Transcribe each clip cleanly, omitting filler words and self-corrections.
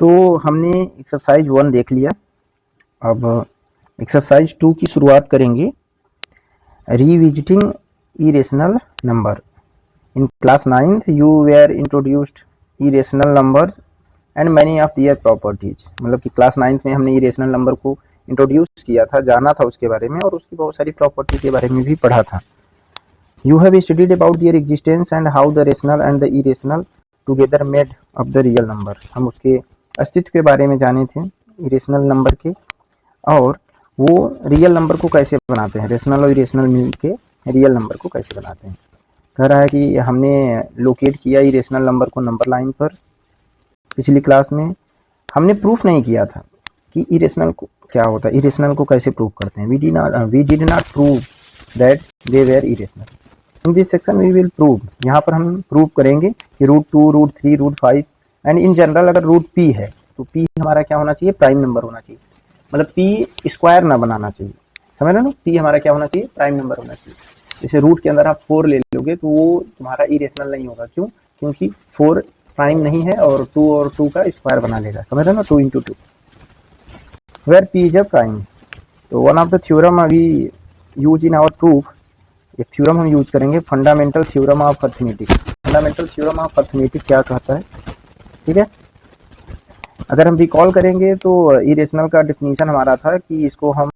तो हमने एक्सरसाइज 1 देख लिया। अब एक्सरसाइज 2 की शुरुआत करेंगे। Revisiting irrational number. In class 9th you were introduced irrational numbers and many of their properties. मतलब कि क्लास 9th में हमने इरेशनल नंबर को इंट्रोड्यूस किया था, जाना था उसके बारे में और उसकी बहुत सारी प्रॉपर्टी के बारे में भी पढ़ा था। You have studied about their existence and how the rational and the irrational together made of the real number. हम उसके अस्तित्व के बारे में जाने थे इरेशनल नंबर के, और वो रियल नंबर को कैसे बनाते हैं, रेशनल और इरेशनल मिल के रियल नंबर को कैसे बनाते हैं। कह रहा है कि हमने लोकेट किया इरेशनल नंबर को नंबर लाइन पर। पिछली क्लास में हमने प्रूफ नहीं किया था कि इरेशनल को क्या होता है, इरेशनल को कैसे प्रूव करते हैं। We did not prove that they were irrational. In this section we will prove. यहाँ पर हम प्रूव करेंगे कि √2, √3, √5 एंड इन जनरल अगर √p है तो p हमारा क्या होना चाहिए, प्राइम नंबर होना चाहिए। मतलब p स्क्वायर ना बनाना चाहिए, समझ रहे हो ना। p हमारा क्या होना चाहिए, प्राइम नंबर होना चाहिए। जैसे रूट के अंदर आप 4 ले लोगे तो वो तुम्हारा इरेशनल नहीं होगा। क्यों? क्योंकि 4 प्राइम नहीं है और 2 और 2 का स्क्वायर बना लेगा, समझ रहे हो ना। 2 × 2 where p is a prime. तो one of the theorem we use in our proof, एक थ्योरम हम यूज करेंगे, fundamental theorem of arithmetic. Fundamental theorem of arithmetic क्या कहता है, ठीक है। अगर हम रिकॉल करेंगे तो इरेशनल का डिफिनीशन हमारा था कि इसको हम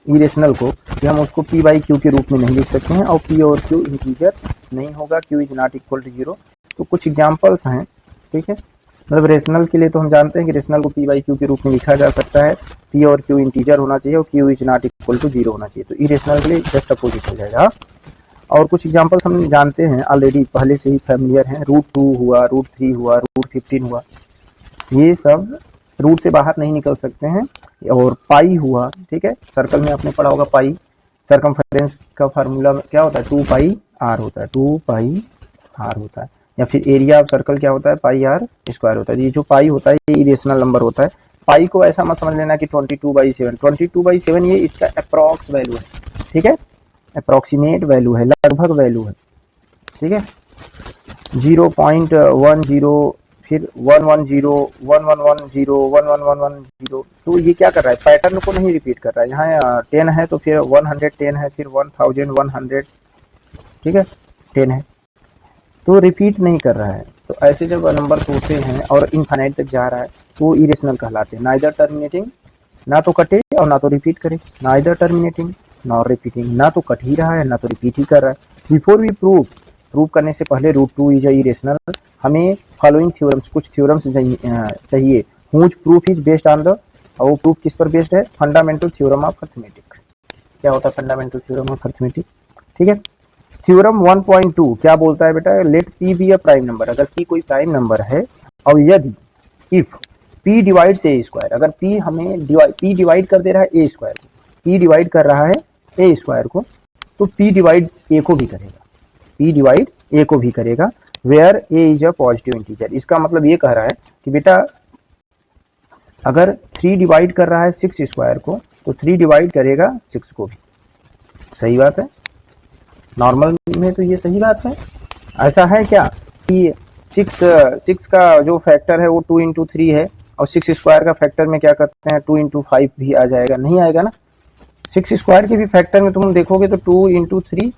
इरेशनल को कि हम उसको p/q के रूप में नहीं लिख सकते हैं और p और q इंटीजर नहीं होगा, q is not equal to 0। तो कुछ एग्जांपल्स हैं, ठीक है। मतलब रेशनल के लिए तो हम जानते हैं कि रेशनल को p/q के रूप में लिखा जा सकता है, p और q इंटीजर होना चाहिए और q is not equal to 0 होना चाहिए। तो इरेशनल के लिए जस्ट अपोजिट हो जाएगा। और कुछ एग्जांपल्स हम जानते हैं ऑलरेडी, पहले से ही फैमिलियर हैं। √2 हुआ, √3 हुआ, √15 हुआ, ये सब रूट से बाहर नहीं निकल सकते हैं। और पाई हुआ, ठीक है। सर्कल में आपने पढ़ा होगा पाई, सर्कमफेरेंस का फार्मूला क्या होता है, 2πr होता है, 2πr होता है। या फिर एरिया ऑफ सर्कल क्या होता है, πr² होता है। ये जो पाई होता है ये इरेशनल नंबर होता है। पाई को ऐसा मत समझ लेना कि 22/7, 22/7 ये इसका अप्रॉक्स वैल्यू है, ठीक है। अप्रॉक्सीमेट वैल्यू है, लगभग वैल्यू है, ठीक है। 0.10, फिर 110, 1110, 1111, तो ये क्या कर रहा है, पैटर्न को नहीं रिपीट कर रहा है। यहाँ 10 है तो फिर 110 है, फिर 1100, ठीक है, 10 है तो रिपीट नहीं कर रहा है। तो ऐसे जब नंबर्स होते हैं और इनफाइनाइट तक जा रहा है तो वो इरेशनल कहलाते हैं। नाइदर टर्मिनेटिंग, ना तो कटे और ना तो रिपीट करे, नाइदर टर्मिनेटिंग नॉर रिपीटिंग, ना तो कट ही रहा है ना तो रिपीट ही कर रहा है। बिफोर वी प्रूव करने से पहले √2 इज इरेशनल, हमें फॉलोइंग थ्योरम्स, कुछ थ्योरम्स चाहिए। Whose proof is based on the, और वो प्रूफ किस पर बेस्ड है, फंडामेंटल थ्योरम ऑफ अर्थमेटिक। क्या होता है फंडामेंटल थ्योरम ऑफ अर्थमेटिक, ठीक है। थ्योरम 1.2 क्या बोलता है बेटा, let p be a prime number. अगर p कोई प्राइम नंबर है और यदि इफ p डिवाइड्स a², अगर p हमें p डिवाइड कर दे रहा है a² को, p डिवाइड कर रहा है a² को, तो p डिवाइड a को भी करेगा, p डिवाइड a को भी करेगा। Where a is a positive integer. इसका मतलब ये कह रहा है कि बेटा अगर 3 डिवाइड कर रहा है 6² को तो 3 डिवाइड करेगा 6 को भी। सही बात है, नॉर्मल में तो ये सही बात है। ऐसा है क्या कि 6 का जो फैक्टर है वो 2 × 3 है और 6² का फैक्टर में क्या करते हैं 2 × 5 भी आ जाएगा, नहीं आएगा ना। 6² के भी फैक्टर में तुम देखोगे तो 2 × 3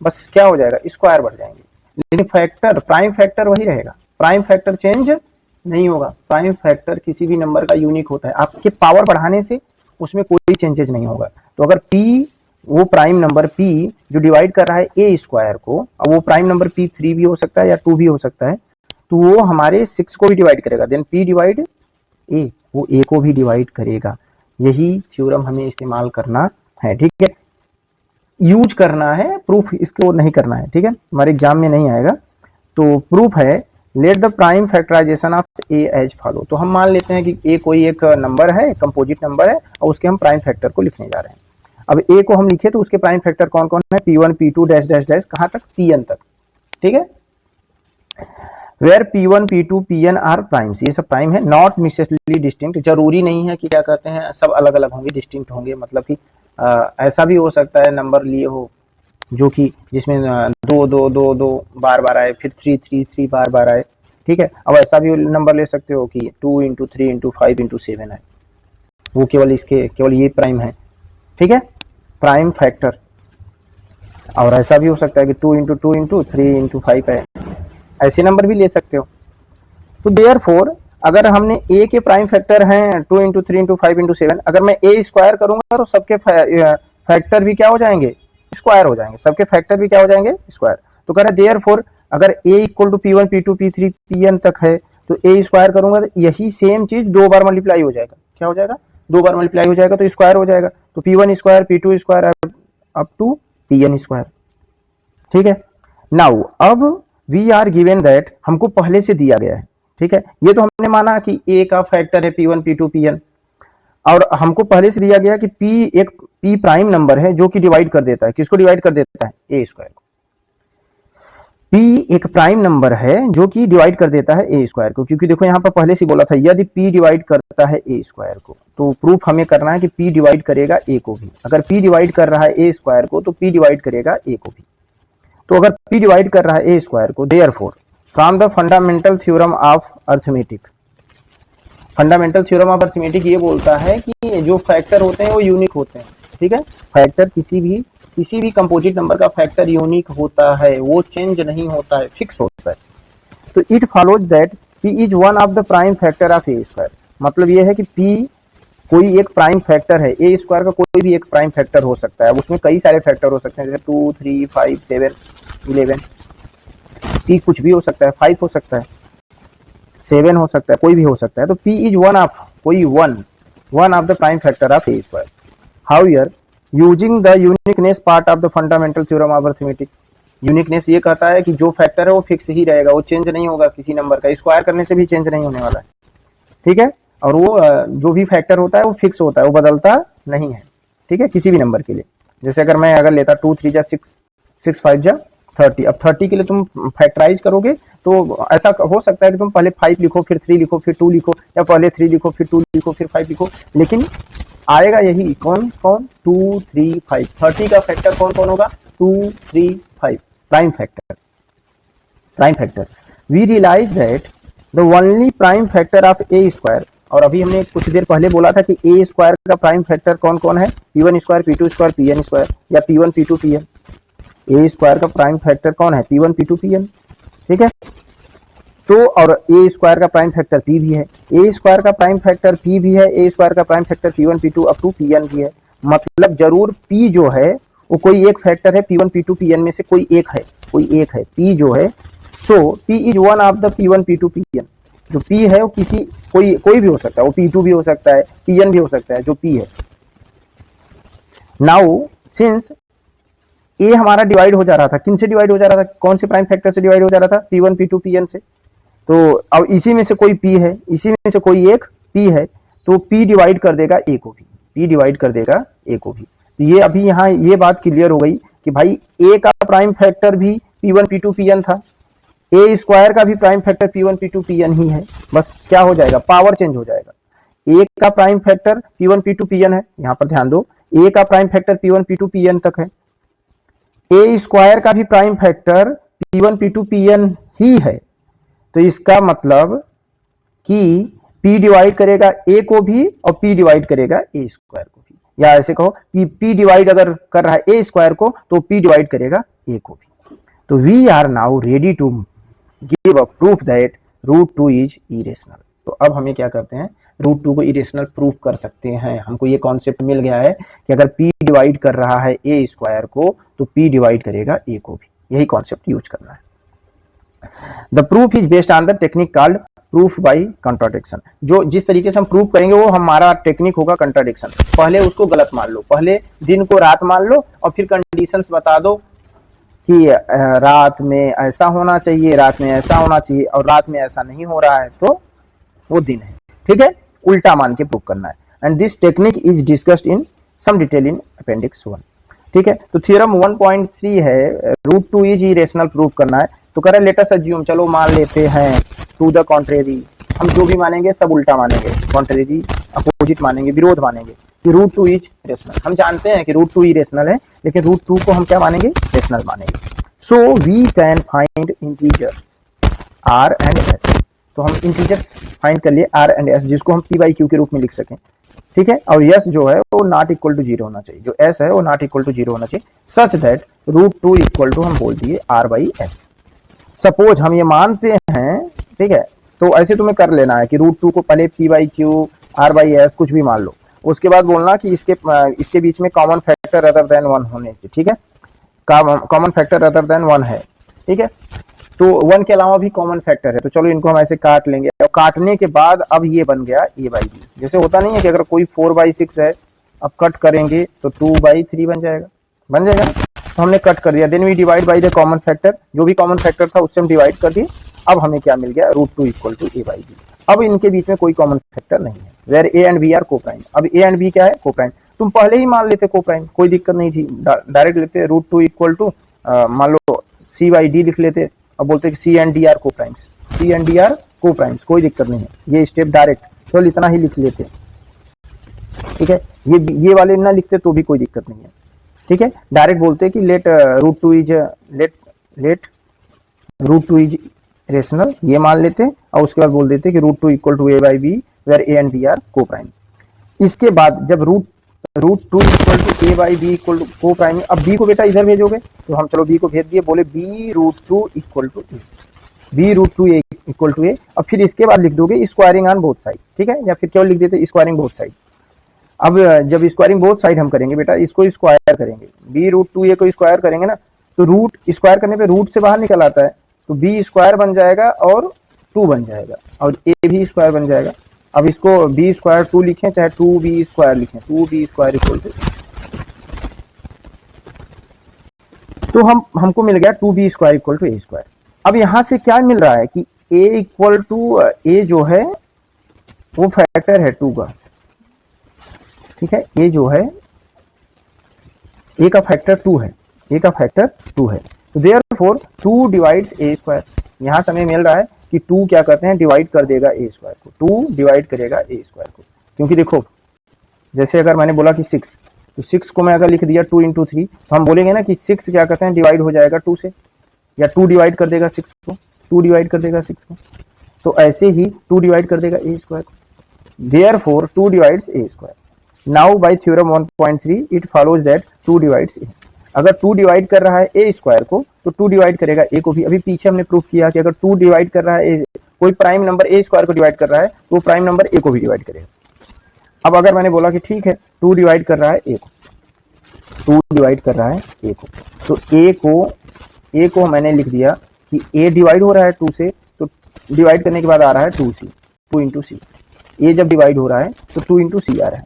बस क्या हो जाएगा, स्क्वायर बढ़ जाएंगे, लेकिन फैक्टर, प्राइम फैक्टर वही रहेगा। प्राइम फैक्टर चेंज नहीं होगा। प्राइम फैक्टर किसी भी नंबर का यूनिक होता है, आपके पावर बढ़ाने से उसमें कोई चेंजेज नहीं होगा। तो अगर p, वो प्राइम नंबर p जो डिवाइड कर रहा है a² को, वो प्राइम नंबर p 3 भी हो सकता है या 2 भी हो सकता है, तो वो हमारे 6 को भी डिवाइड करेगा, देन p डिवाइड a, वो a को भी डिवाइड करेगा। यही थ्योरम हमें इस्तेमाल करना है, ठीक है, यूज करना है, प्रूफ इसको नहीं करना है, ठीक है। हमारे एग्जाम में नहीं आएगा। तो प्रूफ है, let the prime factorisation of a as follow. तो हम मान लेते हैं कि ए कोई एक नंबर है, कंपोजिट नंबर है, और उसके हम प्राइम फैक्टर को लिखने जा रहे हैं। अब ए को हम लिखे तो उसके प्राइम फैक्टर कौन कौन है, p1 p2 dash dash dash, कहाँ तक, pn तक, ठीक है। Where p1 p2 pn are primes, ये सब प्राइम है। नॉट नेसेसरली डिस्टिंक्ट, जरूरी नहीं है कि क्या कहते हैं सब अलग अलग होंगे, डिस्टिंक्ट होंगे। मतलब कि ऐसा भी हो सकता है नंबर लिए हो जो कि जिसमें 2 2 2 2 बार बार आए, फिर 3 3 3 बार बार आए, ठीक है। अब ऐसा भी नंबर ले सकते हो कि 2 इंटू 3 इंटू 5 इंटू 7 है, वो केवल इसके केवल ये प्राइम है, ठीक है, प्राइम फैक्टर। और ऐसा भी हो सकता है कि 2 इंटू 2 इंटू 3 इंटू 5 है, ऐसे नंबर भी ले सकते हो। तो देयरफॉर अगर हमने a के प्राइम फैक्टर हैं 2 इंटू 3 इंटू 5 इंटू 7, अगर मैं a स्क्वायर करूंगा तो सबके फैक्टर भी क्या हो जाएंगे, स्क्वायर हो जाएंगे, सबके फैक्टर भी क्या हो जाएंगे, स्क्वायर। तो कह रहे देयरफॉर अगर a equal to P1 P2 P3 Pn तक है तो a स्क्वायर करूंगा तो यही सेम चीज 2 बार मल्टीप्लाई हो जाएगा, क्या हो जाएगा, 2 बार मल्टीप्लाई हो जाएगा तो स्क्वायर हो जाएगा। तो P1 square P2 square up to Pn square, ठीक है। नाउ अब वी आर गिवन दैट, हमको पहले से दिया गया है, ठीक है, ये तो हमने माना कि a का फैक्टर है P1 P2 Pn, और हमको पहले से दिया गया कि p एक p प्राइम नंबर है जो कि डिवाइड कर देता है, किसको डिवाइड कर देता है, a स्क्वायर को। p एक प्राइम नंबर है जो कि डिवाइड कर देता है a स्क्वायर को, क्योंकि देखो यहाँ पर पहले से बोला था यदि p डिवाइड करता है a स्क्वायर को, तो प्रूफ हमें करना है कि p डिवाइड करेगा a को भी। अगर p डिवाइड कर रहा है a स्क्वायर को तो p डिवाइड करेगा a को भी। तो अगर p डिवाइड कर रहा है a स्क्वायर को, therefore from the fundamental theorem of arithmetic, fundamental theorem of arithmetic ये बोलता है कि जो फैक्टर होते हैं वो यूनिक होते हैं, ठीक है, फैक्टर किसी भी कंपोजिट नंबर का फैक्टर यूनिक होता है, वो चेंज नहीं होता है, फिक्स होता है। तो it follows that p is one of the prime factor of a square, मतलब ये है कि p कोई एक प्राइम फैक्टर है, a स्क्वायर का कोई भी एक प्राइम फैक्टर हो सकता है, उसमें कई सारे फैक्टर हो सकते हैं, जैसे 2 3 5 7 11, p कुछ भी हो सकता है, 5 हो सकता है, 7 हो सकता है, कोई भी हो सकता है। तो p इज वन ऑफ कोई one of the prime factor of a square. However using the uniqueness part of the fundamental theorem of arithmetic, uniqueness ये कहता है कि जो फैक्टर है वो फिक्स ही रहेगा, वो चेंज नहीं होगा किसी नंबर का, स्क्वायर करने से भी चेंज नहीं होने वाला है, ठीक है। और वो जो भी फैक्टर होता है वो फिक्स होता है, वो बदलता नहीं है, ठीक है, किसी भी नंबर के लिए। जैसे अगर मैं लेता 2 3 जा 6 6 5 जा 30, अब 30 के लिए तुम फैक्टराइज करोगे तो ऐसा हो सकता है कि तुम पहले 5 लिखो, फिर 3 लिखो, फिर 2 लिखो, या पहले 3 लिखो, फिर 2 लिखो, फिर 5 लिखो, लेकिन आएगा यही कौन 2 3 5। 30 का फैक्टर कौन कौन होगा, 2 3 5, prime factor. We realise that the only prime factor of a square, और अभी हमने कुछ देर पहले बोला था कि ए स्क्वायर का प्राइम फैक्टर कौन कौन है, P1 square P2 square Pn square, या P1 P2 Pn। A square का प्राइम फैक्टर कौन है, P1 P2 Pn, ठीक है। तो और ए स्क्वायर का प्राइम फैक्टर p भी है, ए स्क्वायर का प्राइम फैक्टर p भी है, ए स्क्वायर का prime factor P1 P2 up to Pn भी है, मतलब जरूर p जो है वो कोई एक फैक्टर है P1 P2 Pn में से कोई एक है p जो है। सो p is one of the P1 P2 Pn, जो p है वो कोई भी हो सकता है, वो P2 भी हो सकता है, Pn भी हो सकता है, जो p है। नाउ सिंस a हमारा डिवाइड हो जा रहा था, किन से डिवाइड हो जा रहा था, कौन से प्राइम फैक्टर से डिवाइड हो जा रहा था, P1 P2 Pn से। तो अब इसी में से कोई p है, इसी में से कोई एक p है, तो p डिवाइड कर देगा a को भी, p डिवाइड कर देगा a को भी। तो ये अभी यहाँ ये बात क्लियर हो गई कि भाई a का प्राइम फैक्टर भी P1 P2 Pn था, a स्क्वायर का भी prime factor P1 P2 Pn ही है, बस क्या हो जाएगा, पावर चेंज हो जाएगा। a का prime factor P1 P2 Pn है, यहाँ पर ध्यान दो, a का prime factor P1 P2 Pn तक है, a स्क्वायर का भी prime factor P1 P2 Pn ही है, तो इसका मतलब कि p डिवाइड करेगा a को भी और p डिवाइड करेगा a स्क्वायर को भी, या ऐसे कहो कि p डिवाइड अगर कर रहा है a स्क्वायर को तो p डिवाइड करेगा a को भी। तो we are now ready to give a proof that √2 is irrational. तो अब हमें क्या करते हैं, √2 को इरेशनल प्रूफ कर सकते हैं। हमको ये कॉन्सेप्ट मिल गया है कि अगर p डिवाइड कर रहा है a स्क्वायर को तो p डिवाइड करेगा a को भी, यही कॉन्सेप्ट यूज करना है। The proof is based on the technique called proof by contradiction. जो जिस तरीके से हम प्रूफ करेंगे वो हमारा टेक्निक होगा कंट्राडिक्शन। पहले उसको गलत मान लो, पहले दिन को रात मान लो और फिर कंडीशंस बता दो कि रात में ऐसा होना चाहिए, रात में ऐसा होना चाहिए, और रात में ऐसा नहीं हो रहा है तो वो दिन है, ठीक है, उल्टा मान के प्रूफ करना है। And this technique is discussed in some detail in appendix 1, ठीक है। तो थ्योरम 1.3 है, √2 इज इरेशनल प्रूफ करना है। तो कह रहे लेट अस अज्यूम, चलो मान लेते हैं, टू द कॉन्ट्रेरी, हम जो भी मानेंगे सब उल्टा मानेंगे, कॉन्ट्रेरी अपोजिट मानेंगे, विरोध मानेंगे कि √2 इज रेशनल। हम जानते हैं कि √2 इरेशनल है, लेकिन √2 को हम क्या मानेंगे, रेशनल मानेंगे। So we can find integers, r and s. तो हम इंटीजर्स फाइंड कर लिए आर एंड एस, जिसको हम पी बाई क्यू के रूप में लिख सकें, ठीक है। और यस जो है वो नॉट इक्वल टू जीरो होना चाहिए, जो एस है वो नॉट इक्वल टू जीरो होना चाहिए, सच दैट √2 इक्वल टू हम बोल दिए आर बाई एस। सपोज हम ये मानते हैं, ठीक है, तो ऐसे तुम्हें कर लेना है कि √2 को पहले P by Q R by S कुछ भी मान लो, उसके बाद बोलना कि इसके बीच में कॉमन फैक्टर अदर देन 1 होने चाहिए, ठीक है। कॉमन फैक्टर अदर देन 1 है, ठीक है। तो 1 के अलावा भी कॉमन फैक्टर है, तो चलो इनको हम ऐसे काट लेंगे। और काटने के बाद अब ये बन गया a बाई बी। जैसे होता नहीं है कि अगर कोई 4/6 है, अब कट करेंगे तो 2/3 बन जाएगा, बन जाएगा। तो हमने कट कर दिया, then we divide by the common factor, जो भी कॉमन फैक्टर था उससे हम डिवाइड कर दिए। अब हमें क्या मिल गया, √2 equal to a by b. अब इनके बीच में कोई कॉमन फैक्टर नहीं है, where a and b are coprime. अब a एंड b क्या है, को प्राइम। तुम पहले ही मान लेते को प्राइम, कोई दिक्कत नहीं थी, डायरेक्ट लेते √2 इक्वल टू मान लो c बाई डी लिख लेते। अब बोलते कि c and d are coprimes, c and d are coprimes, कोई दिक्कत नहीं है, ये स्टेप डायरेक्ट केवल इतना ही लिख लेते, ठीक है। ये वाले ना लिखते तो भी कोई दिक्कत नहीं है, ठीक है। डायरेक्ट बोलते कि लेट √2 इज रेशनल, ये मान लेते और उसके बाद बोल देते कि √2 equal to a by b, where a and b are coprime. इसके बाद जब √2 equal to a by b equal to coprime, अब b को बेटा इधर भेजोगे, तो हम चलो b को भेज दिए, बोले b√2 equal to a, b√2 equal to a। अब फिर इसके बाद लिख दोगे स्क्वायरिंग ऑन बोथ साइड, ठीक है, या फिर केवल लिख देते स्क्वायरिंग बोथ साइड। अब जब स्क्वायरिंग बोथ साइड हम करेंगे बेटा, इसको स्क्वायर करेंगे, b√2 a को स्क्वायर करेंगे ना, तो रूट स्क्वायर करने पे रूट से बाहर निकल आता है, तो b स्क्वायर बन जाएगा और 2 बन जाएगा, और a भी स्क्वायर बन जाएगा। अब इसको b स्क्वायर 2 लिखें चाहे 2b स्क्वायर लिखें, 2b स्क्वायर इक्वल टू, तो हमको मिल गया 2b square equal to a square. अब यहां से क्या मिल रहा है कि a इक्वल टू a जो है वो फैक्टर है 2 का, ठीक है। a जो है a का फैक्टर 2 है, a का फैक्टर 2 है, तो देयरफॉर 2 डिवाइड्स a स्क्वायर। यहां से हमें मिल रहा है कि 2 क्या करते हैं, डिवाइड कर देगा a स्क्वायर को, 2 डिवाइड करेगा a स्क्वायर को। क्योंकि देखो जैसे अगर मैंने बोला कि 6, तो 6 को मैं अगर लिख दिया 2 इंटू 3, तो हम बोलेंगे ना कि 6 क्या करते हैं, डिवाइड हो जाएगा 2 से, या 2 डिवाइड कर देगा 6 को, 2 डिवाइड कर देगा 6 को। तो ऐसे ही 2 डिवाइड कर देगा a स्क्वायर को, therefore 2 divides a square. Now bye theorem 1.3 it follows that 2 divides a। अगर 2 डिवाइड कर रहा है a स्क्वायर को, तो 2 डिवाइड करेगा a को भी। अभी पीछे हमने प्रूफ किया कि अगर 2 डिवाइड कर रहा है कोई प्राइम नंबर a स्क्वायर को डिवाइड कर रहा है, तो वो प्राइम नंबर a को भी डिवाइड करेगा। अब अगर मैंने बोला कि ठीक है 2 डिवाइड कर रहा है a को, 2 डिवाइड कर रहा है a को, तो a को मैंने लिख दिया कि a डिवाइड हो रहा है 2 से, तो डिवाइड करने के बाद आ रहा है 2c, 2 इंटू सी। a जब डिवाइड हो रहा है तो 2 इंटू सी आ रहा है,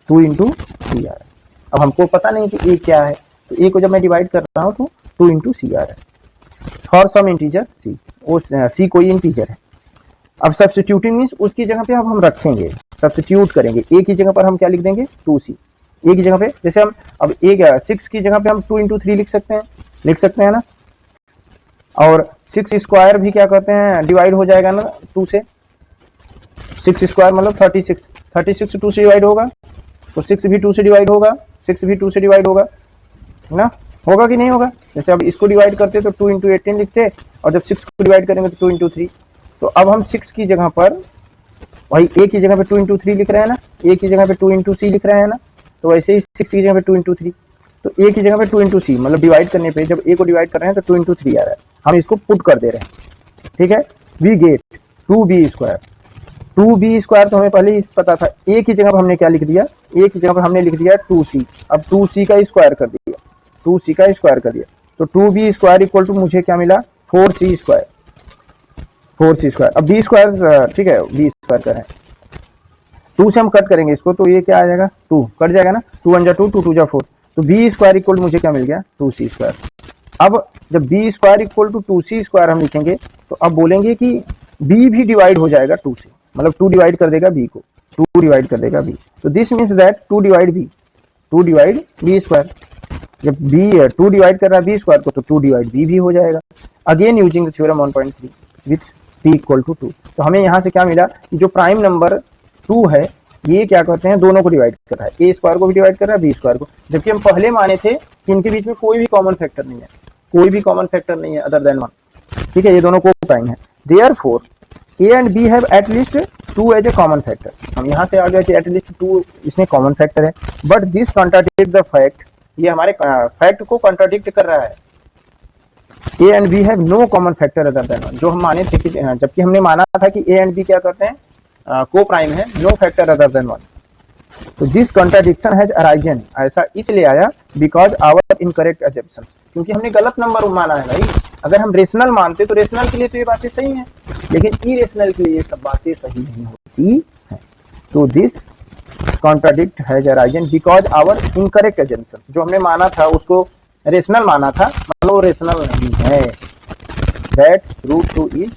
2 इंटू सी आ रहा है। अब हमको पता नहीं कि a क्या है, तो a को जब मैं डिवाइड कर रहा हूं तो 2 इंटू सी आ रहा है, फॉर सम इंटीजर c, वो c कोई इंटीजर है। अब सब्स्टिट्यूटिंग मींस उसकी जगह पे अब हम रखेंगे, सब्स्टिट्यूट करेंगे, a की जगह पर हम क्या लिख देंगे 2c, a की जगह पे, जैसे हम अब 6 की जगह पे हम 2 इंटू 3 लिख सकते हैं ना। और 6 स्क्वायर भी क्या कहते हैं, डिवाइड हो जाएगा ना 2 से, 6 स्क्वायर मतलब 36, 36 2 से डिवाइड होगा, तो 6 भी 2 से डिवाइड होगा, 6 भी 2 से डिवाइड होगा ना, होगा कि नहीं होगा। जैसे अब इसको डिवाइड करते तो 2 इंटू 18 लिखते, और जब 6 को डिवाइड करेंगे तो 2 इंटू 3। तो अब हम 6 की जगह पर वही a की जगह पे 2 इंटू 3 लिख रहे हैं ना, a की जगह पे 2 इंटू सी लिख रहे हैं ना, तो वैसे ही 6 की जगह पे 2 इंटू 3, तो a की जगह पे 2 इंटू सी, मतलब डिवाइड करने पे जब a को डिवाइड कर रहे हैं तो 2 इंटू 3 आ रहा है, हम इसको पुट कर दे रहे हैं, ठीक है। We gate 2b square, 2b square तो हमें पहले ही पता था। a की जगह पर हमने क्या लिख दिया, a की जगह पर हमने लिख दिया 2c, अब 2c का स्क्वायर कर दिया, 2c का स्क्वायर कर दिया, तो 2b स्क्वायर इक्वल टू मुझे क्या मिला 4c स्क्वायर, 4c स्क्वायर। अब b स्क्वायर, ठीक है, b स्क्वायर करें 2 से हम कट करेंगे इसको, तो ये क्या आ जाएगा 2 कट जाएगा ना, 2 1 जा 2, 2 2 जा 4, तो b स्क्वायर इक्वल मुझे क्या मिल गया 2c स्क्वायर। अब जब b square equal to 2c square हम लिखेंगे, तो अब बोलेंगे कि b भी डिवाइड हो जाएगा 2 से, मतलब 2 डिवाइड कर देगा b को, 2 डिवाइड कर देगा b, तो this means that 2 divide b square. जब b 2 डिवाइड कर रहा है b स्क्वायर को, तो 2 डिवाइड b भी हो जाएगा। Again using the theorem 1.3 with p equal to 2, तो हमें यहाँ से क्या मिला कि जो प्राइम नंबर 2 है ये क्या करते हैं, दोनों को डिवाइड कर रहा है, a स्क्वायर को भी डिवाइड कर रहा है b स्क्वायर को, जबकि हम पहले माने थे कि इनके बीच में कोई भी कॉमन फैक्टर नहीं है, कोई भी कॉमन फैक्टर नहीं है अदर देन 1, ठीक है, ये दोनों को प्राइम है। Therefore a and b have at least 2 as a common factor. हम यहाँ से आ गए कि एट लीस्ट 2 इसमें कॉमन फैक्टर है, but this contradict the fact, ये हमारे फैक्ट को कॉन्ट्राडिक्ट कर रहा है। A and b have no common factor other than 1, जो हम माने थे कि जबकि हमने माना था कि ए एंड बी क्या करते हैं, को प्राइम है, नो फैक्टर अदर देन 1। तो दिस कॉन्ट्राडिक्शन हैज अराइजन, ऐसा इसलिए आया बिकॉज आवर इनकरेक्ट अजम्पशन, क्योंकि हमने गलत नंबर माना है भाई। अगर हम रेशनल मानते तो रेशनल के लिए तो ये बातें सही हैं, लेकिन इरेशनल के लिए ये सब बातें सही नहीं होती हैं। तो this contradict has arisen because our incorrect assumption, जो हमने माना था उसको रेशनल माना था, मतलब रेशनल नहीं है। दैट √2 इज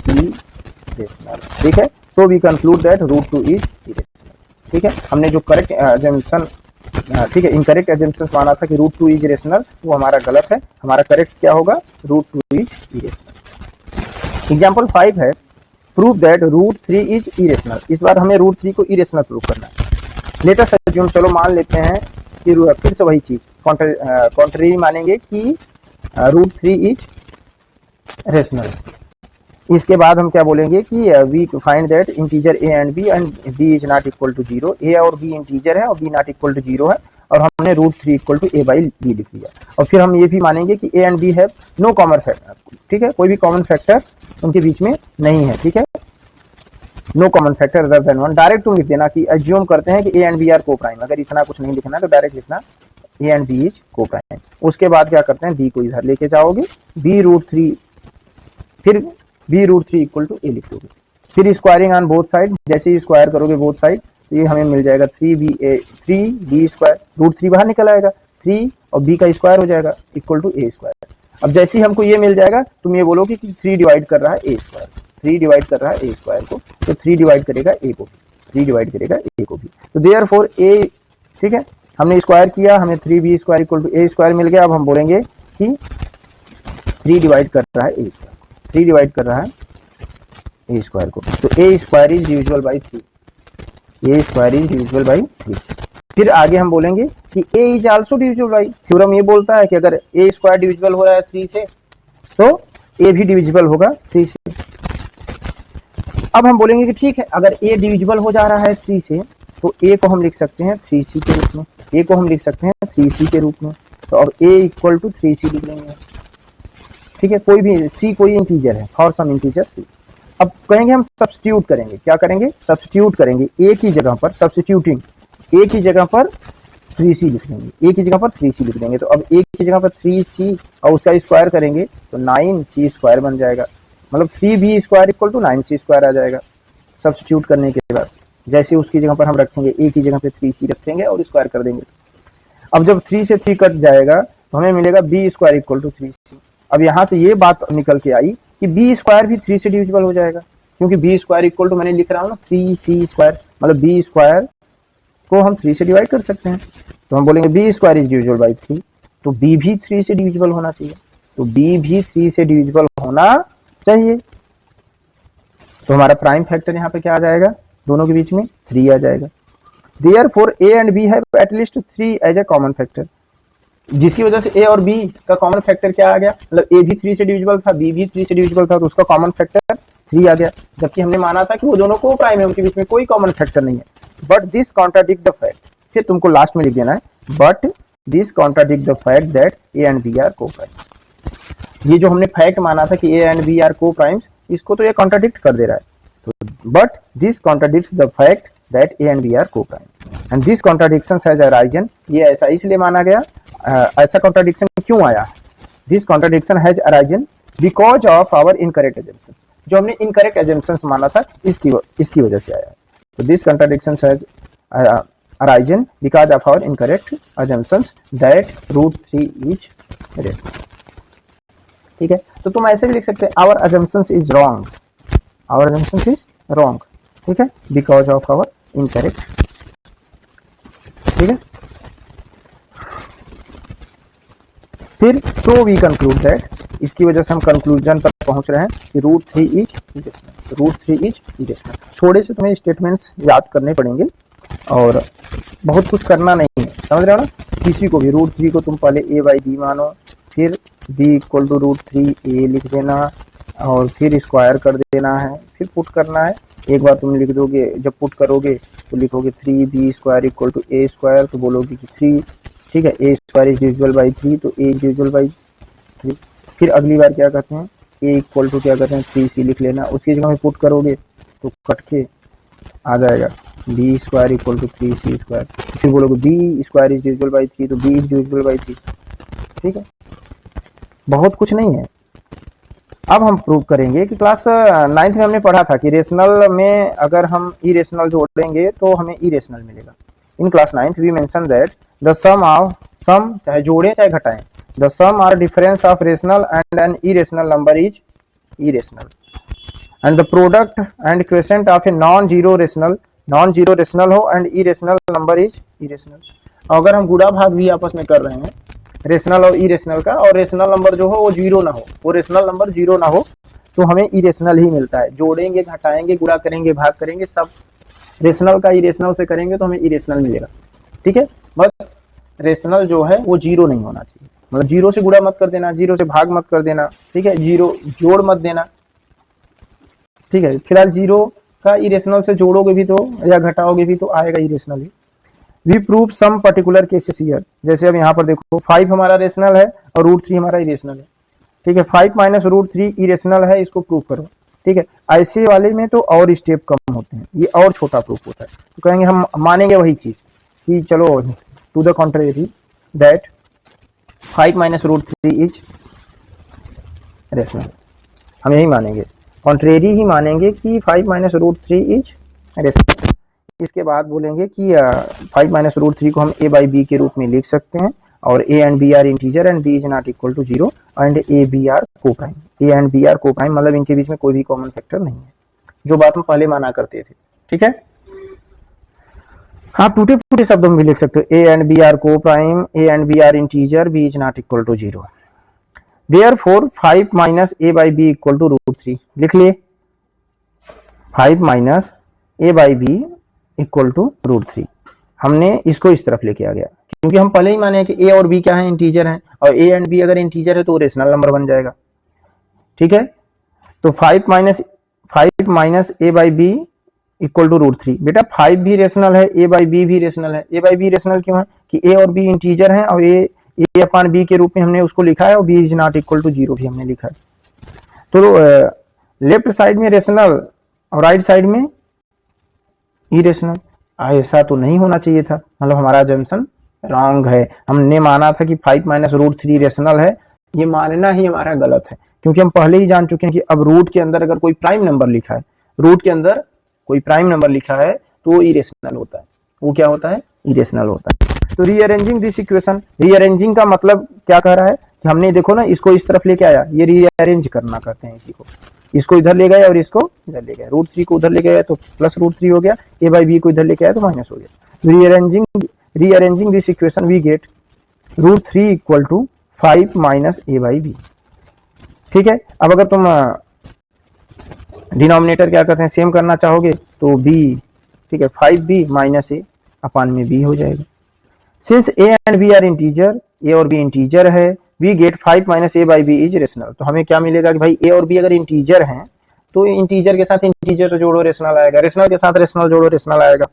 इरेशनल, ठीक है। So we conclude that √2 is irrational, ठीक है। हमने जो करेक्ट अजम्पशन, ठीक है, इनकरेक्ट अजम्पशन माना था कि √2 इज रेशनल, वो हमारा गलत है। हमारा करेक्ट क्या होगा, √2 इज इरेशनल। एग्जांपल 5 है, प्रूव दैट √3 इज इरेशनल। इस बार हमें √3 को इरेशनल प्रूव करना है। लेट अस अज्यूम, चलो मान लेते हैं कि फिर से वही चीज कॉन्ट्ररी मानेंगे कि √3 इज रेशनल। इसके बाद हम क्या बोलेंगे कि we find that integer a and b is not equal to 0। A और बी इंटीजर है और बी नॉट इक्वल टू 0 है, और हमने √3 equal to a by b लिख लिया। और फिर हम ये भी मानेंगे कि a and b have no common factor, ठीक है, कोई भी कॉमन फैक्टर उनके बीच में नहीं है, ठीक है। No common factor other than 1। Direct तुम लिख देना कि एज्यूम करते हैं कि a and b are coprime. अगर इतना कुछ नहीं लिखना तो डायरेक्ट लिखना a and b is coprime. उसके बाद क्या करते हैं, बी को इधर लेके जाओगे, बी √3, फिर बी √3 इक्वल टू ए लिख दोगे। फिर स्क्वायरिंग ऑन बोथ साइड, जैसे ही स्क्वायर करोगे बोथ साइड तो ये हमें मिल जाएगा 3b स्क्वायर, √3 बाहर निकल आएगा, 3 और b का स्क्वायर हो जाएगा इक्वल टू ए स्क्वायर। अब जैसे ही हमको ये मिल जाएगा तुम ये बोलोगे कि 3 डिवाइड कर रहा है ए स्क्वायर, 3 डिवाइड कर रहा है ए स्क्वायर को, तो 3 डिवाइड करेगा ए को भी, 3 डिवाइड करेगा ए को भी। तो देयरफॉर ए, ठीक है, हमने स्क्वायर किया, हमें 3b square equal to a square मिल गया। अब हम बोलेंगे कि 3 डिवाइड कर रहा है ए स्क्वायर, 3 डिवाइड कर रहा है ए स्क्वायर को, तो a square is divisible by 3, a square is divisible by 3। फिर आगे हम बोलेंगे कि a is also divisible by, theorem ये बोलता है कि अगर ए स्क्वायर डिविजिबल हो रहा है 3 से तो ए भी डिविजिबल होगा 3 से। अब हम बोलेंगे कि ठीक है, अगर ए डिविजिबल हो जा रहा है 3 से तो ए को हम लिख सकते हैं 3c के रूप में, ए को हम लिख सकते हैं 3c के रूप में। तो अब ए इक्वल टू 3c लिख लेंगे, ठीक है। कोई भी c कोई इंटीजर है, फॉर सम इंटीजर c। अब कहेंगे हम सब्स्टिट्यूट करेंगे, क्या करेंगे, सब्स्टिट्यूट करेंगे। ए की जगह पर सब्स्टिट्यूटिंग, ए की जगह पर 3c लिख देंगे, ए की जगह पर 3c लिख देंगे। तो अब ए की जगह पर 3c और उसका स्क्वायर करेंगे तो 9c स्क्वायर बन जाएगा, मतलब 3b square equal to 9c square आ जाएगा सब्स्टिट्यूट करने के बाद। जैसे उसकी जगह पर हम रखेंगे, ए की जगह पे 3c रखेंगे और स्क्वायर कर देंगे। अब जब 3 से 3 कट जाएगा तो हमें मिलेगा b square equal to 3c। अब यहाँ से ये बात निकल के आई कि b स्क्वायर भी 3 से डिविजिबल हो जाएगा, क्योंकि b स्क्वायर इक्वल टू मैंने लिख रहा हूँ ना 3c स्क्वायर, मतलब b स्क्वायर को हम 3 से डिवाइड कर सकते हैं। तो हम बोलेंगे b square is divisible by 3, तो b भी 3 से डिविजिबल होना चाहिए, तो b भी 3 से डिविजिबल होना चाहिए। तो हमारा प्राइम फैक्टर यहाँ पे क्या आ जाएगा, दोनों के बीच में 3 आ जाएगा। Therefore a and b have at least 3 as a common factor, जिसकी वजह से a और b का कॉमन फैक्टर क्या आ गया, मतलब a भी 3 से डिविजिबल था, b भी 3 से डिविजिबल था, तो उसका कॉमन फैक्टर 3 आ गया। जबकि हमने माना था कि वो दोनों को प्राइम है, उनके बीच में कोई कॉमन फैक्टर नहीं है। But this contradict the fact, फिर तुमको लास्ट में लिख देना है but this contradict the fact that a and b are coprimes. ये जो हमने फैक्ट माना था कि a and b are coprimes, इसको तो ये कॉन्ट्राडिक्ट कर दे रहा है। तो but this contradicts the fact that a and b are coprime and this contradiction has arisen. ये ऐसा इसलिए माना गया, ऐसा कॉन्ट्राडिक्शन क्यों आया, this contradiction has arisen because of our incorrect assumptions, जो हमने इनकरेक्ट एजम्पशंस माना था इसकी वजह से आया। तो this contradiction has arisen because of our incorrect assumptions that √3 is rational, ठीक है। तो तुम ऐसे भी लिख सकते हैं our assumptions is wrong, our assumptions is wrong, ठीक है, बिकॉज ऑफ आवर इनकरेक्ट, ठीक है। फिर सो वी कंक्लूड दैट, इसकी वजह से हम कंक्लूजन पर पहुंच रहे हैं कि √3 इज इरेशनल, √3 इज इरेशनल। थोड़े से तुम्हें स्टेटमेंट्स याद करने पड़ेंगे और बहुत कुछ करना नहीं है, समझ रहे हो ना। किसी को भी √3 को तुम पहले a बाई बी मानो, फिर b इक्वल टू √3a लिख देना, और फिर स्क्वायर कर देना है, फिर पुट करना है। एक बार तुम लिख दोगे, जब पुट करोगे तो लिखोगे 3b square equal to a square, तो बोलोगे कि 3, ठीक है, a square is divisible by 3, तो a इज डिविजिबल बाई 3। फिर अगली बार क्या करते हैं, a इक्वल टू क्या करते हैं 3c लिख लेना, उसकी जगह में पुट करोगे तो कट के आ जाएगा b square equal to 3c square. फिर बोलोगे b square is divisible by 3, तो b इज डिविजिबल बाई 3। ठीक है, बहुत कुछ नहीं है। अब हम प्रूव करेंगे कि क्लास 9th में हमने पढ़ा था कि रेशनल में अगर हम इरेशनल जोड़ेंगे तो हमें इरेशनल मिलेगा। In class 9th we mention that the sum of sum, चाहे जोड़ें चाहे घटाएं, द सम और difference of rational and an irrational number is irrational and the product and quotient of a non zero rational हो and irrational number is irrational. अगर हम गुणा भाग भी आपस में कर रहे हैं रेशनल और इरेशनल का, और रेशनल नंबर जो हो वो जीरो ना हो, वो रेशनल नंबर जीरो ना हो, तो हमें इरेशनल ही मिलता है। जोड़ेंगे, घटाएंगे, गुणा करेंगे, भाग करेंगे, सब रेशनल का इरेशनल से करेंगे तो हमें इरेशनल मिलेगा। ठीक है, बस रेशनल जो है वो जीरो नहीं होना चाहिए, मतलब जीरो से गुणा मत कर देना, जीरो से भाग मत कर देना, ठीक है, जीरो जोड़ मत देना। ठीक है, फिलहाल जीरो का इरेशनल से जोड़ोगे भी तो या घटाओगे भी तो आएगा इरेशनल ही। We prove some particular cases here, जैसे अब यहाँ पर देखो 5 हमारा रेशनल है और √3 हमारा इरेशनल है। ठीक है, 5 माइनस √3 इरेशनल है, इसको प्रूव करो। ठीक है, ऐसे वाले में तो और स्टेप कम होते हैं, ये और छोटा प्रूफ होता है। तो कहेंगे हम मानेंगे वही चीज कि चलो to the contrary that 5 minus √3 is rational, हम यही मानेंगे, कॉन्ट्रेरी ही मानेंगे कि 5 माइनस √3 इज रेशनल। इसके बाद बोलेंगे कि 5 माइनस √3 को हम a बाई बी के रूप में लिख सकते हैं, और a and b are integer and b is not equal to 0 and a b are coprime. a and b are coprime मतलब इनके बीच में कोई भी कॉमन फैक्टर नहीं है, जो बात हम पहले माना करते थे। ठीक है, हाँ, टूटे फूटे शब्दों में भी लिख सकते हो, a and b are coprime, a and b are integer, b is not equal to 0। Therefore 5 minus a by b equal to √3 लिख लिए, 5 minus a by b equal to √3। हमने इसको इस तरफ लेके आ गया, क्योंकि हम पहले ही माने हैं कि a और b क्या है, इंटीजर हैं, और a एंड b अगर इंटीजर है तो रेशनल नंबर बन जाएगा। ठीक है, तो 5 minus a by b equal to √3। बेटा 5 भी रेशनल है, a बाई b भी रेशनल है। a बाई b रेशनल क्यों है कि a और b इंटीजर हैं, और a अपॉन b के रूप में हमने उसको लिखा है, और b is not equal to 0 भी हमने लिखा है। तो लेफ्ट साइड में रेशनल और राइट साइड में इरेशनल, ऐसा तो नहीं होना चाहिए था, मतलब हमारा जंक्शन रॉन्ग है। हमने माना था कि 5 माइनस √3 रेशनल है, ये मानना ही हमारा गलत है, क्योंकि हम पहले ही जान चुके हैं कि अब रूट के अंदर अगर कोई प्राइम नंबर लिखा है, रूट के अंदर कोई प्राइम नंबर लिखा है तो वो इरेशनल होता है। वो क्या होता है, इरेशनल होता है। तो रीअरेंजिंग दिस इक्वेशन, रीअरेंजिंग का मतलब क्या कह रहा है कि हमने देखो ना, इसको इस तरफ लेके आया, ये रीअरेंज करना कहते हैं इसी को। इसको इधर ले गए और इसको इधर ले गए, √3 को उधर ले गए तो प्लस √3 हो गया, a बाई बी को इधर लेके आया तो माइनस हो गया। Rearranging this equation we get √3 equal to 5 minus a by b. ठीक है, अब अगर तुम डिनोमिनेटर क्या कहते हैं सेम करना चाहोगे तो b, ठीक है, 5b माइनस a अपान में b हो जाएगा। Since a and b are integer, a और b इंटीजर है, we get 5 minus a by b is rational. तो हमें क्या मिलेगा कि भाई a और b अगर इंटीजर हैं तो इंटीजर के साथ इंटीजर जोड़ो रेशनल आएगा, रेशनल के साथ रेशनल जोड़ो रेशनल आएगा,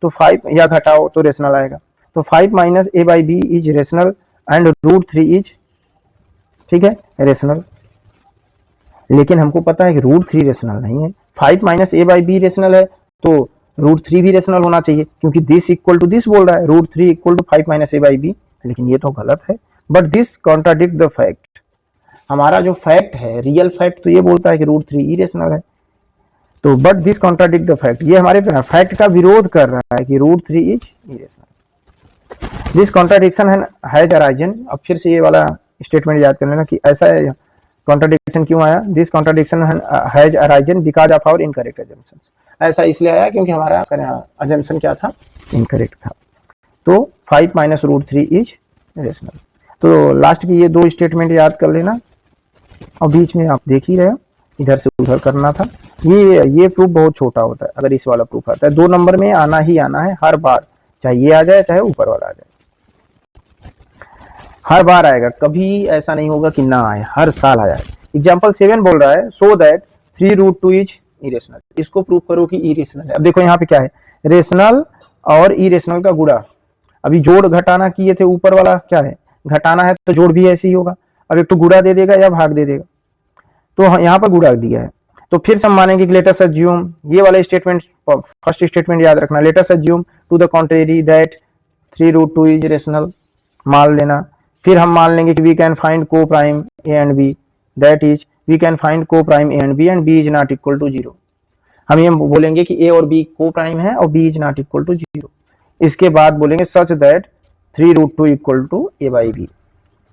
तो 5 या घटाओ तो रेशनल आएगा। तो 5 minus a by b is rational and √3 is, ठीक है, रेशनल। लेकिन हमको पता है कि √3 रेशनल नहीं है। 5 minus a by b rational है तो √3 भी रेशनल होना चाहिए, क्योंकि दिस इक्वल टू दिस बोल रहा है, √3 equal to 5 minus a by b, लेकिन ये तो गलत है। But this contradict the fact, हमारा जो फैक्ट है, रियल फैक्ट तो ये बोलता है कि √3 इरेशनल है। तो but this contradict the fact, ये हमारे फैक्ट का विरोध कर रहा है कि √3 is irrational. This contradiction has arisen, अब फिर से ये वाला स्टेटमेंट याद कर लेना कि ऐसा कॉन्ट्राडिक्शन क्यों आया। This contradiction has arisen because of our incorrect assumptions, ऐसा इसलिए आया क्योंकि हमारा अजम्पशन क्या था, इनकरेक्ट था। तो 5 माइनस √3 इज रेशनल। तो लास्ट की ये दो स्टेटमेंट याद कर लेना, और बीच में आप देख ही रहे हो इधर से उधर करना था। ये प्रूफ बहुत छोटा होता है, अगर इस वाला प्रूफ आता है 2 नंबर में आना ही आना है हर बार, चाहे ये आ जाए चाहे ऊपर वाला आ जाए, हर बार आएगा, कभी ऐसा नहीं होगा कि ना आए, हर साल आया है। एग्जाम्पल 7 बोल रहा है सो दैट 3√2 इज इरेशनल। इसको प्रूव करो कि इरेशनल है। अब देखो यहाँ पे क्या है, रेशनल और इरेशनल का गुणा। अभी जोड़ घटाना किए थे, ऊपर वाला क्या है, घटाना है तो जोड़ भी ऐसे ही होगा। अब एक तो गुणा दे देगा या भाग दे देगा, तो यहाँ पर गुणा दिया है। तो फिर से हम मानेंगे कि लेट अस अज्यूम, ये वाला स्टेटमेंट फर्स्ट स्टेटमेंट याद रखना, let us assume to the contrary that 3√2 is rational, मान लेना। फिर हम मान लेंगे कि we can find coprime a and b, that is we can find coprime a and b is not equal to 0। हम ये बोलेंगे कि ए और बी को प्राइम है और b is not equal to 0। इसके बाद बोलेंगे such that 3√2 equal to a by b.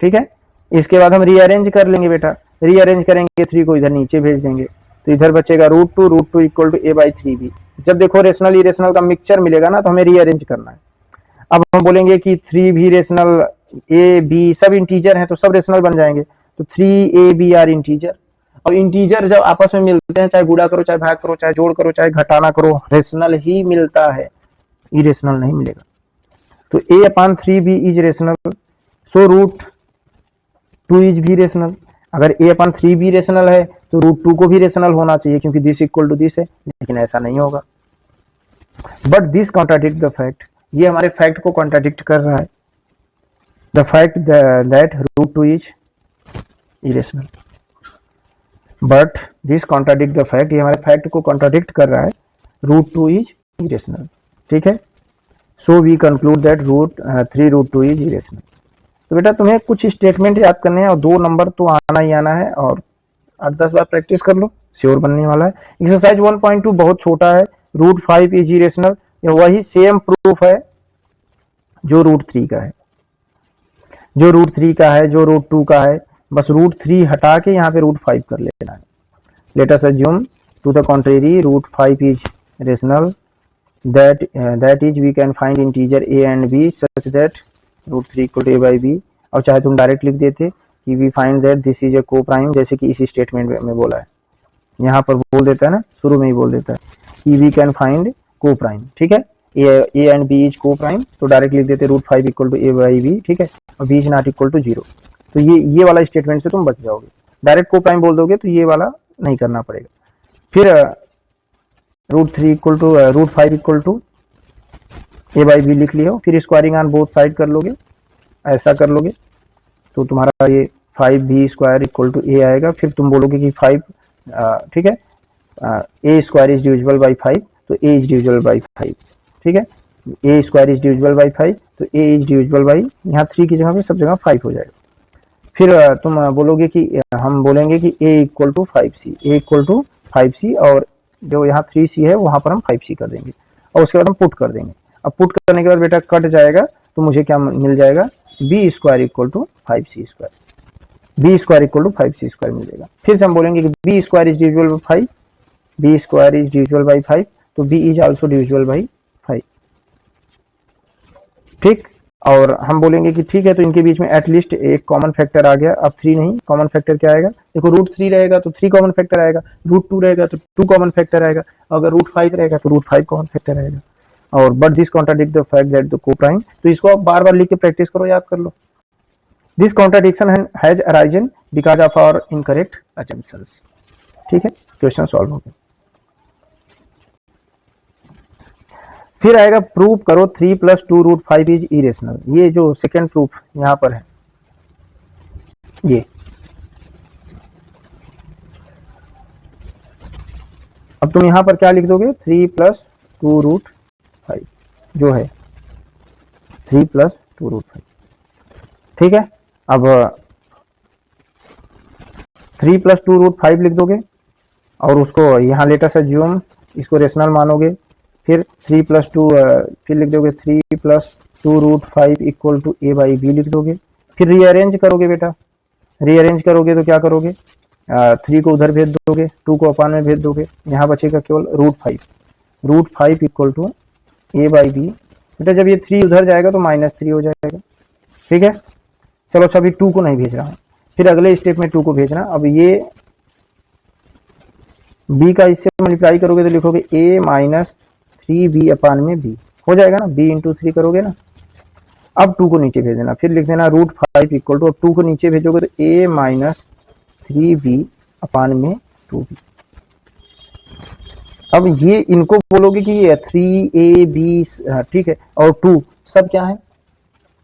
ठीक है, इसके बाद हम रीअरेंज कर लेंगे बेटा, रीअरेंज करेंगे 3 को इधर नीचे भेज देंगे, तो इधर बचेगा √2 equal to a by 3b। जब देखो रेशनल इरेशनल का मिक्सचर मिलेगा ना, तो हमें रीअरेंज करना है। अब हम बोलेंगे कि 3 भी रेशनल, ए बी सब इंटीजर हैं तो सब रेशनल बन जाएंगे, तो 3ab आर इंटीजर। और इंटीजर जब आपस में मिलते हैं, चाहे गुणा करो, चाहे भाग करो, चाहे जोड़ करो, चाहे घटाना करो, रेशनल ही मिलता है, इरेशनल नहीं मिलेगा। तो a/3b is rational, so √2 is भी रेशनल। अगर a/3b रेशनल है तो √2 को भी रेशनल होना चाहिए, क्योंकि दिस इक्वल टू दिस है, लेकिन ऐसा नहीं होगा। But this contradict the fact, ये हमारे फैक्ट को कॉन्ट्राडिक्ट कर रहा है। The fact that √2 is irrational, but this contradict the fact, ये हमारे फैक्ट को कॉन्ट्राडिक्ट कर रहा है, √2 इज इरेशनल। ठीक है, so we conclude that 3√2 is irrational. तो बेटा तुम्हें कुछ स्टेटमेंट याद करने हैं और 2 नंबर तो आना ही आना है, और 8-10 बार प्रैक्टिस कर लो, श्योर बनने वाला है। एक्सरसाइज 1.2 बहुत छोटा है, √5 इज इरेशनल, वही सेम प्रूफ है जो √3 का है, जो √3 का है, जो √2 का है। बस √3 हटा के यहाँ पे √5 कर लेना है। Let us assume to the contrary √5 is rational, that is we can find integer a and b such that √3 equal to a by b। और चाहे तुम डायरेक्ट लिख देते कि we find that this is a co-prime, जैसे कि इसी statement में बोला है, यहाँ पर बोल देता है ना, शुरू में ही बोल देता है कि we can find co-prime। ठीक है, a and b is co-prime, तो डायरेक्ट लिख देते √5 equal to a by b। ठीक है, और b is not equal to 0। तो ये वाला स्टेटमेंट से तुम बच जाओगे। डायरेक्ट को-प्राइम बोल दोगे तो ये वाला नहीं करना पड़ेगा। फिर √5 equal to a by b लिख लियो, फिर स्क्वायरिंग ऑन बोथ साइड कर लोगे, ऐसा कर लोगे तो तुम्हारा ये 5b² इक्वल टू ए आएगा। फिर तुम बोलोगे कि 5, ठीक है, a² इज डिविजिबल बाई 5, तो a इज डिविजिबल बाई 5। ठीक है, a² इज डिविजिबल बाई 5, तो a इज डिविजिबल बाई, यहाँ 3 की जगह पे सब जगह 5 हो जाएगा। फिर तुम बोलोगे कि हम बोलेंगे कि a इक्वल टू 5c, और जो यहाँ 3c है वहां पर हम 5c कर देंगे, और उसके बाद हम पुट कर देंगे। अब पुट करने के बाद बेटा कट जाएगा, तो मुझे क्या मिल जाएगा, b² equal to 5c², b² equal to 5c² मिल जाएगा। फिर से हम बोलेंगे कि b² is divisible by 5, b² is divisible by 5, तो b is also divisible by 5। ठीक, और हम बोलेंगे कि ठीक है, तो इनके बीच में एटलीस्ट एक कॉमन फैक्टर आ गया। अब 3 नहीं, कॉमन फैक्टर क्या आएगा, देखो √3 रहेगा तो 3 कॉमन फैक्टर आएगा, √2 रहेगा तो 2 कॉमन फैक्टर आएगा, अगर √5 रहेगा तो √5 कॉमन फैक्टर आएगा। और but this contradict the fact that the co-prime, तो इसको आप बार बार लिख के प्रैक्टिस करो, याद कर लो। This contradiction has arisen because of our incorrect assumptions. ठीक है, क्वेश्चन सॉल्व हो गया। फिर आएगा प्रूव करो 3 + 2√5 इज इरेशनल। ये जो सेकेंड प्रूफ यहां पर है, ये अब तुम यहां पर क्या लिख दोगे, 3 + 2√5 जो है 3 + 2√5। ठीक है, अब 3 + 2√5 लिख दोगे, और उसको यहां लेट अस अज्यूम इसको रेशनल मानोगे। फिर 3 + 2 फिर लिख दोगे 3 + 2√5 equal to a by b लिख दोगे। फिर रीअरेंज करोगे बेटा, रीअरेंज करोगे तो क्या करोगे, 3 को उधर भेज दोगे, 2 को अपान में भेज दोगे, यहाँ बचेगा केवल √5 equal to a by b। बेटा जब ये 3 उधर जाएगा तो -3 हो जाएगा। ठीक है, चलो अच्छा, अभी 2 को नहीं भेज रहा हूँ, फिर अगले स्टेप में 2 को भेजना। अब ये b का इससे मल्टीप्लाई करोगे तो लिखोगे a - 3b अपान में b हो जाएगा ना, b × 3 करोगे ना। अब 2 को नीचे भेज देना, फिर लिख देना √5 इक्वल टू, अब 2 को नीचे भेजोगे तो a - 3b अपान में 2b। अब ये इनको बोलोगे कि ये 3ab ठीक है, और 2 सब क्या है,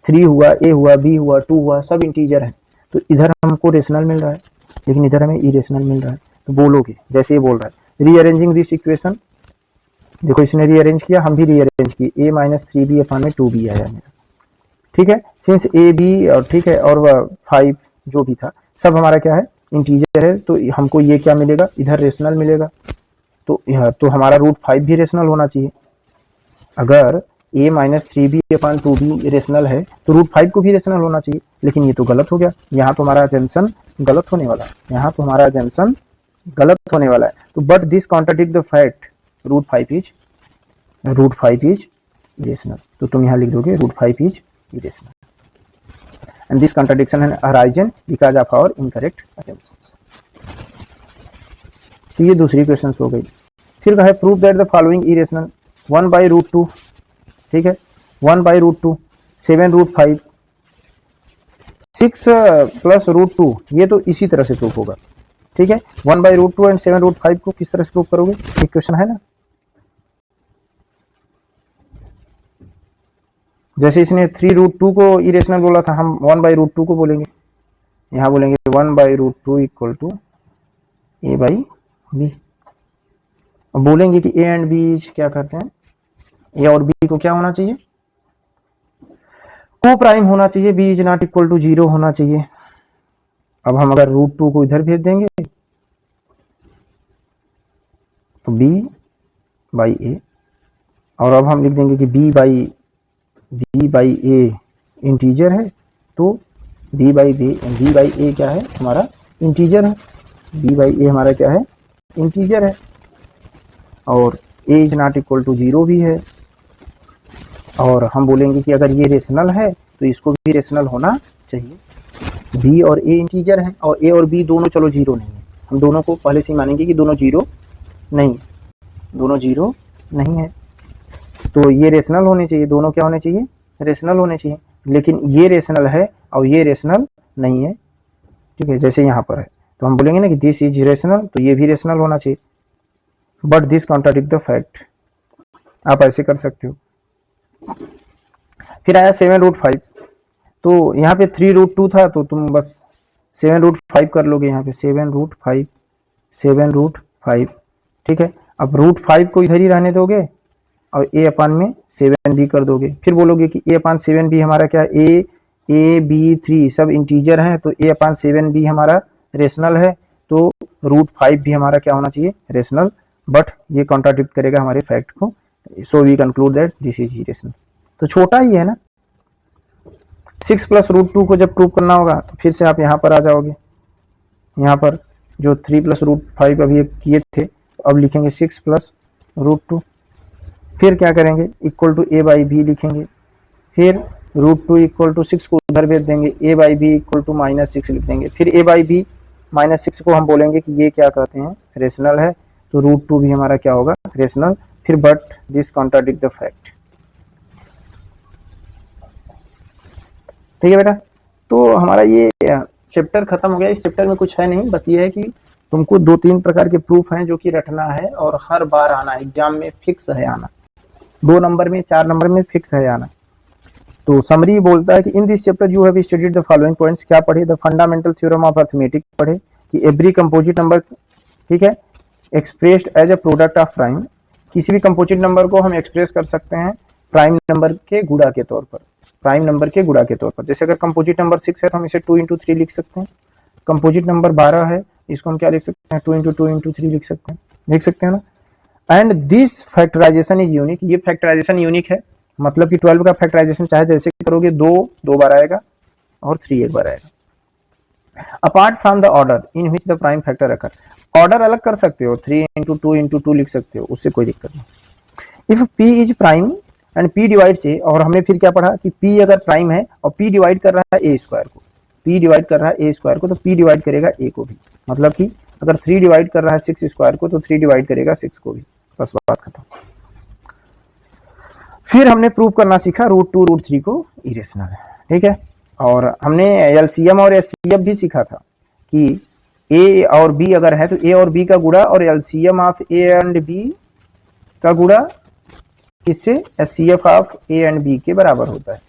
3 हुआ, a हुआ, b हुआ, 2 हुआ, सब इंटीजर है। तो इधर हमको रेशनल मिल रहा है लेकिन इधर हमें इरेशनल मिल रहा है। तो बोलोगे जैसे ये बोल रहा है रीअरेंजिंग दिस इक्वेशन, देखो इसने रीअरेंज किया, हम भी रीअरेंज किए, a माइनस 3b अपान में 2b आया मेरा, ठीक है। सिंस a b और ठीक है और 5 जो भी था सब हमारा क्या है, इंटीजर है, तो हमको ये क्या मिलेगा, इधर रेशनल मिलेगा। तो हमारा √5 भी रेशनल होना चाहिए। अगर a minus 3b upon 2b rational है तो √5 को भी रेशनल होना चाहिए, लेकिन ये तो गलत हो गया। यहाँ तो हमारा जंक्शन गलत होने वाला है, यहाँ तो हमारा जंक्शन गलत होने वाला है। तो but this contradict the fact √5 is irrational. तो तुम यहाँ लिख दोगे √5 is irrational and this contradiction है arisen because of our incorrect assumptions। तो ये दूसरी क्वेश्चन हो गई। फिर कहा है prove that the following irrational 1/√2, ठीक है, 1/√2, 7√5, 6 प्लस √2, ये तो इसी तरह से प्रूफ होगा, ठीक है। 1/√2 एंड 7√5 को किस तरह से प्रूफ करोगे, एक क्वेश्चन है ना। जैसे इसने 3√2 को इरेशनल बोला था, हम 1/√2 को बोलेंगे, यहां बोलेंगे 1/√2 इक्वल टू a/b। अब बोलेंगे कि a एंड b क्या करते हैं, a और b को क्या होना चाहिए, को प्राइम होना चाहिए, b is not equal to 0 होना चाहिए। अब हम अगर √2 को इधर भेज देंगे तो b/a, और अब हम लिख देंगे कि b/a इंटीजर है, तो b/a क्या है, हमारा इंटीजर है, b/a हमारा क्या है, इंटीजर है, और a is not equal to 0 भी है। और हम बोलेंगे कि अगर ये रेशनल है तो इसको भी रेशनल होना चाहिए। b और a इंटीजर है और a और b दोनों चलो 0 नहीं है, हम दोनों को पहले से ही मानेंगे कि दोनों 0 नहीं, दोनों 0 नहीं है, तो ये रेशनल होने चाहिए, दोनों क्या होने चाहिए, रेशनल होने चाहिए। लेकिन ये रेशनल है और ये रेशनल नहीं है, ठीक है, जैसे यहाँ पर है, तो हम बोलेंगे ना कि दिस इज रेशनल, तो ये भी रेशनल होना चाहिए। But this contradict the fact, आप ऐसे कर सकते हो। फिर आया 7√5, तो यहाँ पे 3√2 था, तो तुम बस 7√5 कर लोगे, यहाँ पे 7√5, ठीक है। अब √5 को इधर ही रहने दोगे और a अपान में 7b कर दोगे। फिर बोलोगे कि a अपान 7b हमारा क्या है, a b 3 सब इंटीजर हैं, तो a अपान 7b हमारा रेशनल है, तो √5 भी हमारा क्या होना चाहिए, रेशनल। बट ये कॉन्ट्राडिक्ट करेगा हमारे फैक्ट को, so we conclude that this is irrational. तो छोटा ही है ना। 6 प्लस √2 को जब प्रूव करना होगा तो फिर से आप यहाँ पर आ जाओगे, यहाँ पर जो 3 प्लस √5 अभी किए थे, अब लिखेंगे 6 प्लस √2, फिर क्या करेंगे, इक्वल टू a/b लिखेंगे, फिर √2 इक्वल टू 6 को उधर भेज देंगे, a/b इक्वल टू -6 लिख देंगे, फिर a/b -6 को हम बोलेंगे कि ये क्या कहते हैं, रेशनल है, तो √2 भी हमारा क्या होगा, रेशनल। फिर but this contradict the fact, ठीक है बेटा। तो हमारा ये चैप्टर खत्म हो गया। इस चैप्टर में कुछ है नहीं, बस ये है कि तुमको 2-3 प्रकार के प्रूफ हैं जो कि रटना है और हर बार आना, एग्जाम में फिक्स है आना, 2 नंबर में 4 नंबर में फिक्स है आना। तो समरी बोलता है कि in this chapter you have studied the following points, क्या पढ़े, the fundamental theorem of arithmetic पढ़े, कि एवरी कंपोजिट नंबर, ठीक है, expressed as a product of prime, किसी भी कंपोजिट नंबर को हम एक्सप्रेस कर सकते हैं प्राइम नंबर के गुणा के तौर पर, प्राइम नंबर के गुणा के तौर पर। जैसे अगर कंपोजिट नंबर 6 है तो हम इसे 2 × 3 लिख सकते हैं। कंपोजिट नंबर 12 है, इसको हम क्या लिख सकते हैं, 2 × 2 × 3 लिख सकते हैं ना। And this factorization is unique, ये फैक्टराइजेशन यूनिक है, मतलब कि 12 का फैक्टराइजेशन चाहे जैसे करोगे, 2 बार आएगा और 3 एक बार आएगा। Apart from the order in which the prime factor occur, order अलग कर सकते हो, 3 × 2 × 2 लिख सकते हो, उससे कोई दिक्कत नहीं। If p is prime and p divides a, और हमने फिर क्या पढ़ा कि p अगर प्राइम है और p डिवाइड कर रहा है a स्क्वायर को, p डिवाइड कर रहा है a स्क्वायर को, तो p डिवाइड करेगा a को भी, मतलब कि अगर 3 डिवाइड कर रहा है 6 स्क्वायर को तो 3 डिवाइड करेगा 6 को भी, बस बात खत्म। फिर हमने प्रूव करना सीखा √2 √3 को इरेशनल है, ठीक है। और हमने एलसीएम और एचसीएफ भी सीखा था कि ए और बी अगर है तो ए और बी का गुणा और LCM of a and b का गुणा किससे, HCF of a and b के बराबर होता है।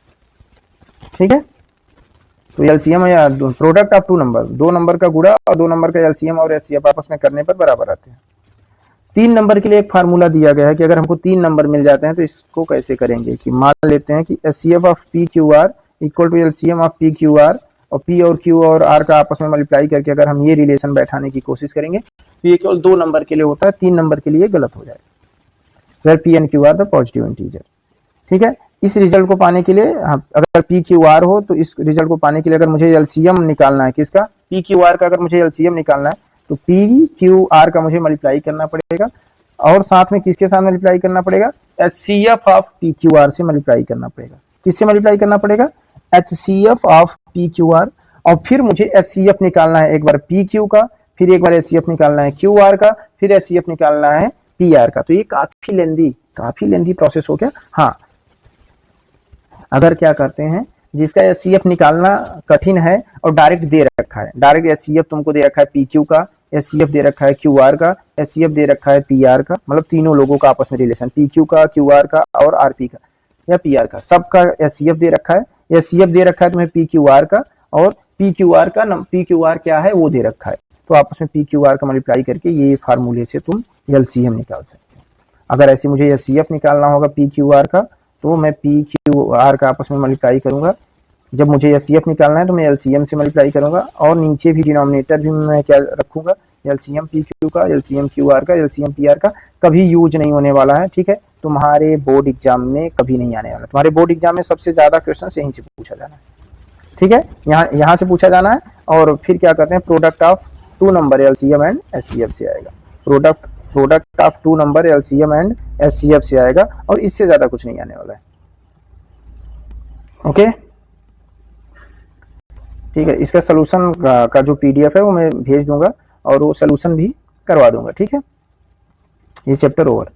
ठीक है, तो एलसीएम या प्रोडक्ट ऑफ टू नंबर, दो नंबर का गुणा और दो नंबर का एलसीएम और एचसीएफ आपस में करने पर बराबर आते हैं। 3 नंबर के लिए एक फार्मूला दिया गया है कि अगर हमको 3 नंबर मिल जाते हैं तो इसको कैसे करेंगे कि मान लेते हैं कि HCF of p q r equal to LCM of p q r, और पी और क्यू और आर का आपस में मल्टीप्लाई करके अगर हम ये रिलेशन बैठाने की कोशिश करेंगे तो ये केवल 2 नंबर के लिए होता है, 3 नंबर के लिए गलत हो जाएगा। Where p and q are the positive integer. ठीक है, इस रिजल्ट को पाने के लिए अगर पी क्यू आर हो तो इस रिजल्ट को पाने के लिए अगर मुझे एलसीएम निकालना है किसका, पी क्यू आर का, अगर मुझे एलसीएम निकालना है तो पी क्यू आर का मुझे मल्टीप्लाई करना पड़ेगा और साथ में किसके साथ मल्टीप्लाई करना पड़ेगा, HCF of p q are से मल्टीप्लाई करना पड़ेगा। किससे मल्टीप्लाई करना पड़ेगा, HCF of p q r, और फिर मुझे एचसीएफ निकालना है एक बार पी क्यू का, फिर एक बार एचसीएफ निकालना है क्यू आर का, फिर एचसीएफ निकालना है पी आर का। तो ये काफी लेंदी प्रोसेस हो गया। हाँ, अगर क्या करते हैं जिसका एचसीएफ निकालना कठिन है और डायरेक्ट दे रखा है, डायरेक्ट एचसीएफ तुमको दे रखा है पी क्यू का, एचसीएफ दे रखा है क्यू आर का, एचसीएफ दे रखा है पी आर का, मतलब तीनों लोगों का आपस में रिलेशन, पी क्यू का, क्यू आर का और आरपी का या पी आर का, सबका एचसीएफ दे रखा है। एचसीएफ दे रखा है तुम्हें पी क्यू आर का, और पी क्यू आर का पी क्यू आर क्या है वो दे रखा है, तो आपस में पी क्यू आर का मल्टीप्लाई करके ये फार्मूले से तुम एलसीएम निकाल सकते हो। अगर ऐसे मुझे एचसीएफ निकालना होगा पी क्यू आर का तो मैं पी क्यू आर का आपस में मल्टीप्लाई करूंगा, जब मुझे एचसीएफ निकालना है तो मैं एलसीएम से मल्टीप्लाई करूंगा, और नीचे भी डिनोमिनेटर भी मैं क्या रखूंगा, एलसीएम पी क्यू का, एलसीएम क्यू आर का, एलसीएम पी आर का। कभी यूज नहीं होने वाला है, ठीक है, तुम्हारे बोर्ड एग्जाम में कभी नहीं आने वाला। तुम्हारे बोर्ड एग्जाम में सबसे ज्यादा क्वेश्चन यहीं से पूछा जाना है, ठीक है, यहाँ से पूछा जाना है। और फिर क्या कहते हैं, product of two number LCM and HCF से आएगा, product of two number LCM and HCF से आएगा, और इससे ज्यादा कुछ नहीं आने वाला है। ओके, ठीक है, इसका सोल्यूशन का जो पीडीएफ है वो मैं भेज दूंगा और वो सोल्यूशन भी करवा दूंगा। ठीक है, ये चैप्टर ओवर।